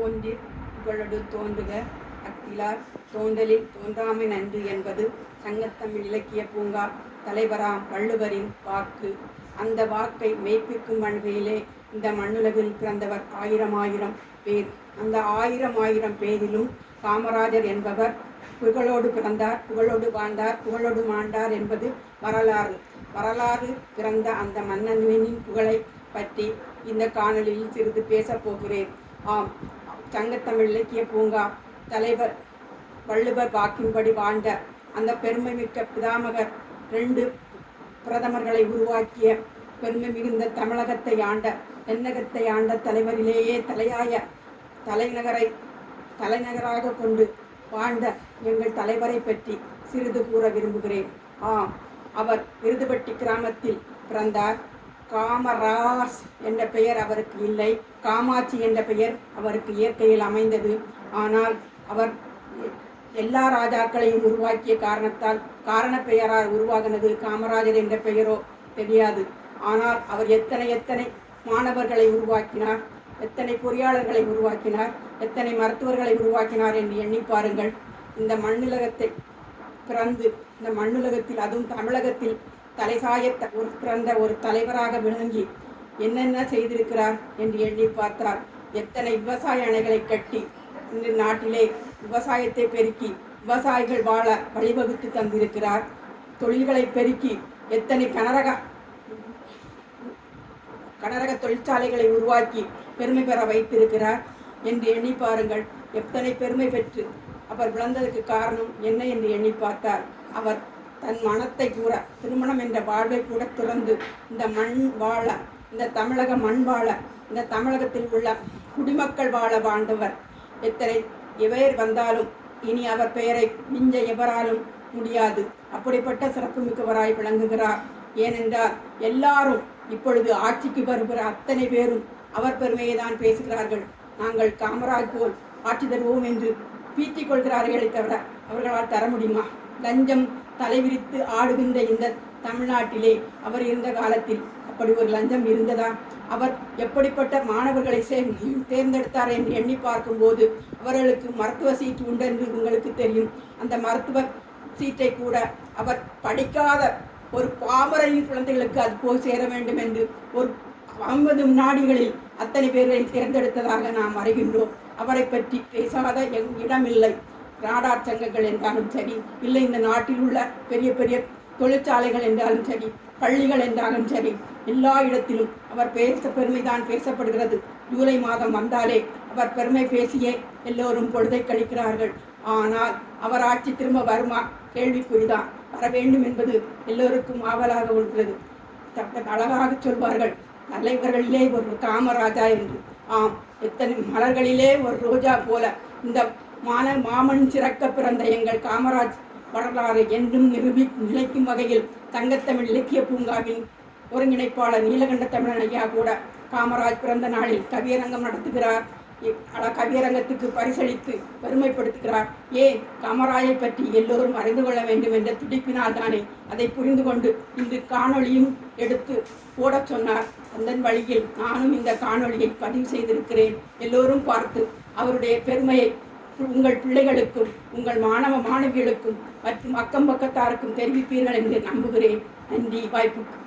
தோன்றி புகழொடு தோன்றுக அத்திலார் தோன்றலில் தோன்றாமை நன்று என்பது சங்கத்தமிழ் இலக்கிய பூங்கா தலைவராம் வள்ளுவரின் வாக்கு. அந்த வாக்கை மெய்ப்பிக்கும் வகையிலே இந்த மண்ணுலகில் பிறந்தவர் ஆயிரம் பேர். அந்த ஆயிரம் பேரிலும் காமராஜர் என்பவர் புகழோடு பிறந்தார், புகழோடு வாழ்ந்தார், புகழோடு மாண்டார் என்பது வரலாறு பிறந்த அந்த மன்னனின் புகழை பற்றி இந்த காணொலியில் சிறிது பேசப் போகிறேன். ஆம், சங்கத்தமிழ் இலக்கிய பூங்கா தலைவர் வள்ளுவர் வாக்கின்படி வாழ்ந்த அந்த பெருமை மிக்க பிதாமகர் 2 பிரதமர்களை உருவாக்கிய பெருமை மிகுந்த தமிழகத்தை ஆண்ட தென்னகத்தை ஆண்ட தலைவரிலேயே தலைநகராக கொண்டு வாழ்ந்த எங்கள் தலைவரை பற்றி சிறிது கூற விரும்புகிறேன். ஆம், அவர் விருதுபட்டி கிராமத்தில் பிறந்தார். காமராஜ் என்ற பெயர் அவருக்கு இல்லை, காமாட்சி என்ற பெயர் அவருக்கு இயற்கையில் அமைந்தது. ஆனால் அவர் எல்லா ராஜாக்களையும் உருவாக்கிய காரணத்தால் காரண பெயரால் உருவாகினது. காமராஜர் என்ற பெயரோ தெரியாது. ஆனால் அவர் எத்தனை மாணவர்களை உருவாக்கினார், எத்தனை பொறியாளர்களை உருவாக்கினார், எத்தனை மருத்துவர்களை உருவாக்கினார் என்று எண்ணி பாருங்கள். இந்த மண்ணுலகத்தை பிறந்து இந்த மண்ணுலகத்தில் அதுவும் தமிழகத்தில் தலைசாய பிறந்த ஒரு தலைவராக விளங்கி என்னென்ன செய்திருக்கிறார் என்று எண்ணி பார்த்தார். எத்தனை விவசாய அணைகளை கட்டி இந்த நாட்டிலே விவசாயத்தை பெருக்கி விவசாயிகள் வாழ வழிவகுத்து தந்திருக்கிறார். தொழில்களை பெருக்கி எத்தனை கனரக தொழிற்சாலைகளை உருவாக்கி பெருமை பெற வைத்திருக்கிறார் என்று எண்ணி பாருங்கள். எத்தனை பெருமை பெற்று அவர் விளந்ததற்கு காரணம் என்ன என்று எண்ணி பார்த்தார். அவர் தன் மனத்தை கூட, திருமணம் என்ற வாழ்வை கூட துறந்து இந்த மண் வாழ, இந்த தமிழக மண் வாழ, இந்த தமிழகத்தில் உள்ள குடிமக்கள் வாழ வாழ்ந்தவர். எவர் வந்தாலும் இனி அவர் பெயரை மிஞ்ச எவராலும் முடியாது. அப்படிப்பட்ட சிறப்புமிக்கவராய் விளங்குகிறார். ஏனென்றால் எல்லாரும் இப்பொழுது ஆட்சிக்கு வருகிற அத்தனை பேரும் அவர் பெருமையை தான் பேசுகிறார்கள். நாங்கள் காமராஜ் போல் ஆட்சி தருவோம் என்று பீத்திக் கொள்கிறார்களே தவிர அவர்களால் தர முடியுமா? லஞ்சம் தலைவிரித்து ஆடுகின்ற இந்த தமிழ்நாட்டிலே அவர் இருந்த காலத்தில் அப்படி ஒரு லஞ்சம் இருந்ததா? அவர் எப்படிப்பட்ட மாணவர்களை தேர்ந்தெடுத்தார் என்று எண்ணி பார்க்கும்போது அவர்களுக்கு மருத்துவ சீட்டு உண்டு என்று உங்களுக்கு தெரியும். அந்த மருத்துவ சீட்டை கூட அவர் படிக்காத ஒரு பாமரனின் குழந்தைகளுக்கு அது போய் சேர வேண்டும் என்று ஒரு 50 வினாடிகளில் அத்தனை பேரை தேர்ந்தெடுத்ததாக நாம் அறிகின்றோம். அவரை பற்றி பேசாத இடமில்லை. நாடார் சங்கங்கள் என்றாலும் சரி, இல்லை இந்த நாட்டில் உள்ள பெரிய தொழிற்சாலைகள் என்றாலும் சரி, பள்ளிகள் என்றாலும் சரி, எல்லா இடத்திலும் அவர் பெருமைதான் பேசப்படுகிறது. ஜூலை மாதம் வந்தாலே அவர் பெருமை பேசியே எல்லோரும் பொழுதை கழிக்கிறார்கள். ஆனால் அவர் ஆட்சி திரும்ப வருமா? கேள்விக்குறிதான். வர வேண்டும் என்பது எல்லோருக்கும் ஆவலாக உள்ளது. அழகாக சொல்வார்கள், தலைவர்களிலே ஒரு காமராஜா என்று. ஆம், எத்தனை மலர்களிலே ஒரு ரோஜா போல இந்த மாமன் சிறக்க பிறந்த எங்கள் காமராஜ் வரலாறு என்றும் நிலைக்கும் வகையில் சங்கத்தமிழ் இலக்கிய பூங்காவின் ஒருங்கிணைப்பாளர் நீலகண்ட தமிழன் ஐயா கூட காமராஜ் பிறந்த நாளில் கவியரங்கம் நடத்துகிறார். கவியரங்கத்துக்கு பரிசளித்து பெருமைப்படுத்துகிறார். ஏன்? காமராஜை பற்றி எல்லோரும் அறிந்து கொள்ள வேண்டும் என்ற துடிப்பினால் தானே. அதை புரிந்து கொண்டு இன்று காணொளியும் எடுத்து போடச் சொன்னார். அந்த வழியில் நானும் இந்த காணொளியை பதிவு செய்திருக்கிறேன். எல்லோரும் பார்த்து அவருடைய பெருமையை உங்கள் பிள்ளைகளுக்கும் உங்கள் மாணவிகளுக்கும் மற்றும் அக்கம் பக்கத்தாருக்கும் தெரிவிப்பீர்கள் என்று நம்புகிறேன். நன்றி. வாய்ப்புக்கு